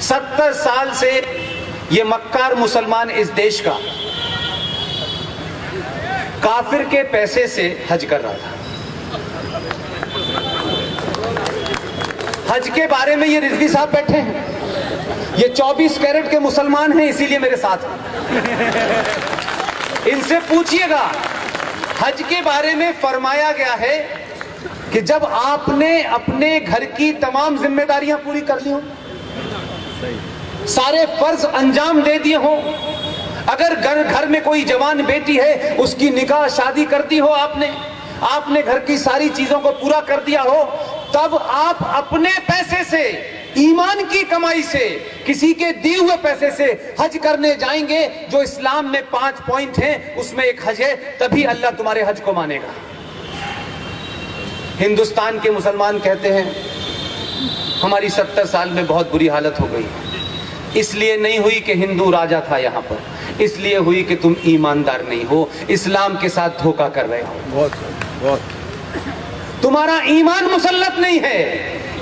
70 साल से ये मक्कार मुसलमान इस देश का काफिर के पैसे से हज कर रहा था। हज के बारे में ये रिजवी साहब बैठे हैं, ये 24 कैरेट के मुसलमान हैं, इसीलिए मेरे साथ हैं। इनसे पूछिएगा, हज के बारे में फरमाया गया है कि जब आपने अपने घर की तमाम जिम्मेदारियां पूरी कर ली हो, सारे फर्ज अंजाम दे दिए हो, अगर घर में कोई जवान बेटी है उसकी निकाह शादी कर दी हो, आपने घर की सारी चीजों को पूरा कर दिया हो, तब आप अपने पैसे से, ईमान की कमाई से, किसी के दिए हुए पैसे से हज करने जाएंगे। जो इस्लाम में 5 पॉइंट हैं उसमें एक हज है, तभी अल्लाह तुम्हारे हज को मानेगा। हिंदुस्तान के मुसलमान कहते हैं हमारी 70 साल में बहुत बुरी हालत हो गई, इसलिए नहीं हुई कि हिंदू राजा था यहाँ पर, इसलिए हुई कि तुम ईमानदार नहीं हो, इस्लाम के साथ धोखा कर रहे हो, तुम्हारा ईमान मुसल्लत नहीं है,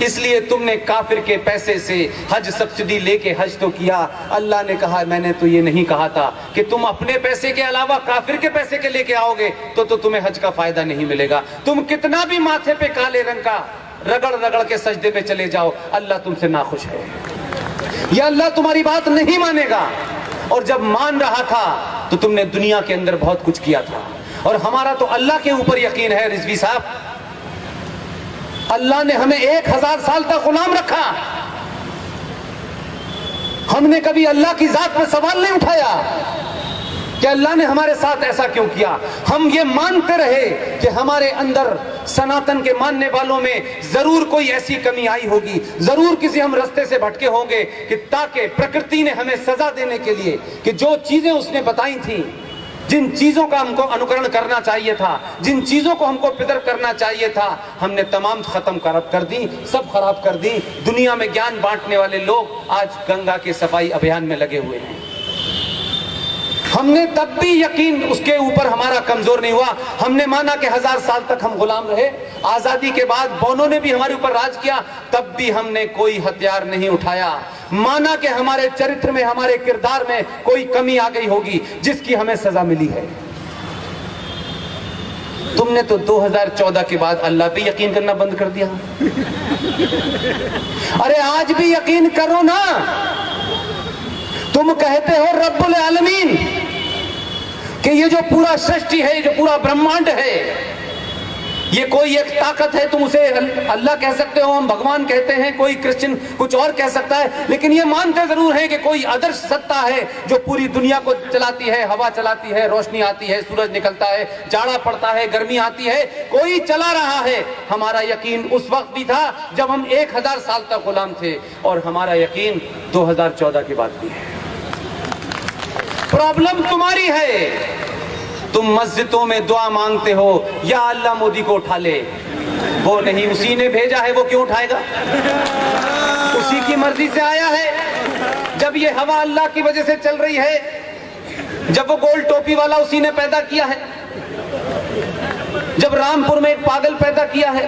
इसलिए तुमने काफिर के पैसे से हज सब्सिडी लेके हज तो किया। अल्लाह ने कहा मैंने तो ये नहीं कहा था कि तुम अपने पैसे के अलावा काफिर के पैसे के लेके आओगे तो तुम्हें हज का फायदा नहीं मिलेगा। तुम कितना भी माथे पे काले रंग का रगड़ रगड़ के सजदे पे चले जाओ, अल्लाह तुमसे नाखुश है, या अल्लाह तुम्हारी बात नहीं मानेगा। और जब मान रहा था तो तुमने दुनिया के अंदर बहुत कुछ किया था, और हमारा तो अल्लाह के ऊपर यकीन है रिजवी साहब। अल्लाह ने हमें 1000 साल तक गुलाम रखा, हमने कभी अल्लाह की जात पर सवाल नहीं उठाया कि अल्लाह ने हमारे साथ ऐसा क्यों किया। हम ये मानते रहे कि हमारे अंदर, सनातन के मानने वालों में जरूर कोई ऐसी कमी आई होगी, जरूर किसी हम रास्ते से भटके होंगे, कि ताकि प्रकृति ने हमें सजा देने के लिए कि जो चीजें उसने बताई थी, जिन चीजों का हमको अनुकरण करना चाहिए था, जिन चीजों को हमको प्रिजर्व करना चाहिए था, हमने तमाम खत्म कर दी, सब खराब कर दी। दुनिया में ज्ञान बांटने वाले लोग आज गंगा के सफाई अभियान में लगे हुए हैं। हमने तब भी यकीन उसके ऊपर हमारा कमजोर नहीं हुआ, हमने माना कि 1000 साल तक हम गुलाम रहे। आजादी के बाद बोनों ने भी हमारे ऊपर राज किया, तब भी हमने कोई हथियार नहीं उठाया। माना कि हमारे चरित्र में, हमारे किरदार में कोई कमी आ गई होगी जिसकी हमें सजा मिली है। तुमने तो 2014 के बाद अल्लाह पे यकीन करना बंद कर दिया। अरे आज भी यकीन करो ना, तुम कहते हो रब्बुल आलमीन कि ये जो पूरा सृष्टि है, जो पूरा ब्रह्मांड है, ये कोई एक ताकत है, तुम उसे अल्लाह कह सकते हो, हम भगवान कहते हैं, कोई क्रिश्चियन कुछ और कह सकता है, लेकिन ये मानते जरूर हैं कि कोई आदर्श सत्ता है जो पूरी दुनिया को चलाती है, हवा चलाती है, रोशनी आती है, सूरज निकलता है, जाड़ा पड़ता है, गर्मी आती है, कोई चला रहा है। हमारा यकीन उस वक्त भी था जब हम 1000 साल तक गुलाम थे, और हमारा यकीन 2014 के बाद भी है। प्रॉब्लम तुम्हारी है, तुम मस्जिदों में दुआ मांगते हो या अल्लाह मोदी को उठा ले, वो नहीं, उसी ने भेजा है, वो क्यों उठाएगा, उसी की मर्जी से आया है। जब ये हवा अल्लाह की वजह से चल रही है, जब वो गोल टोपी वाला उसी ने पैदा किया है, जब रामपुर में एक पागल पैदा किया है,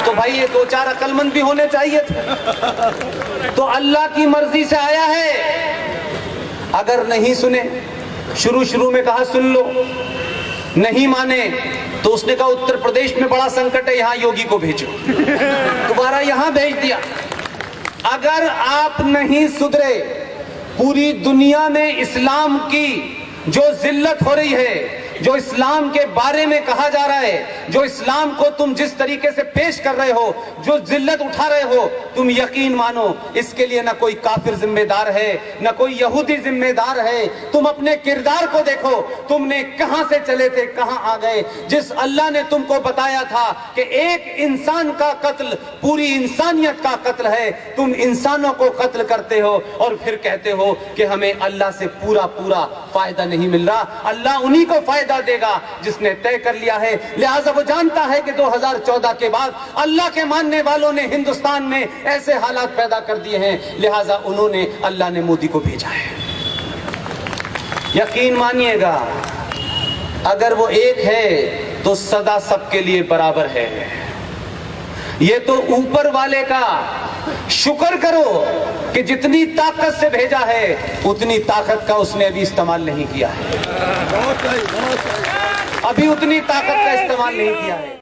तो भाई ये 2-4 अक्लमंद भी होने चाहिए थे। तो अल्लाह की मर्जी से आया है। अगर नहीं सुने, शुरू में कहा सुन लो, नहीं माने तो उसने कहा उत्तर प्रदेश में बड़ा संकट है, यहां योगी को भेजो, दोबारा यहां भेज दिया। अगर आप नहीं सुधरे, पूरी दुनिया में इस्लाम की जो जिल्लत हो रही है, जो इस्लाम के बारे में कहा जा रहा है, जो इस्लाम को तुम जिस तरीके से पेश कर रहे हो, जो जिल्लत उठा रहे हो, तुम यकीन मानो इसके लिए ना कोई काफिर जिम्मेदार है, ना कोई यहूदी जिम्मेदार है। तुम अपने किरदार को देखो, तुमने कहां से चले थे, कहां आ गए। जिस अल्लाह ने तुमको बताया था कि एक इंसान का कत्ल पूरी इंसानियत का कत्ल है, तुम इंसानों को कत्ल करते हो और फिर कहते हो कि हमें अल्लाह से पूरा फायदा नहीं मिल रहा। अल्लाह उन्हीं को फायदा देगा जिसने तय कर लिया है। लिहाजा वो जानता है कि 2014 के बाद अल्लाह के मानने वालों ने हिंदुस्तान में ऐसे हालात पैदा कर दिए हैं, लिहाजा उन्होंने, अल्लाह ने मोदी को भेजा है। यकीन मानिएगा, अगर वो एक है तो सदा सबके लिए बराबर है। ये तो ऊपर वाले का शुक्र करो कि जितनी ताकत से भेजा है उतनी ताकत का उसने अभी इस्तेमाल नहीं किया है, अभी उतनी ताकत का इस्तेमाल नहीं किया है।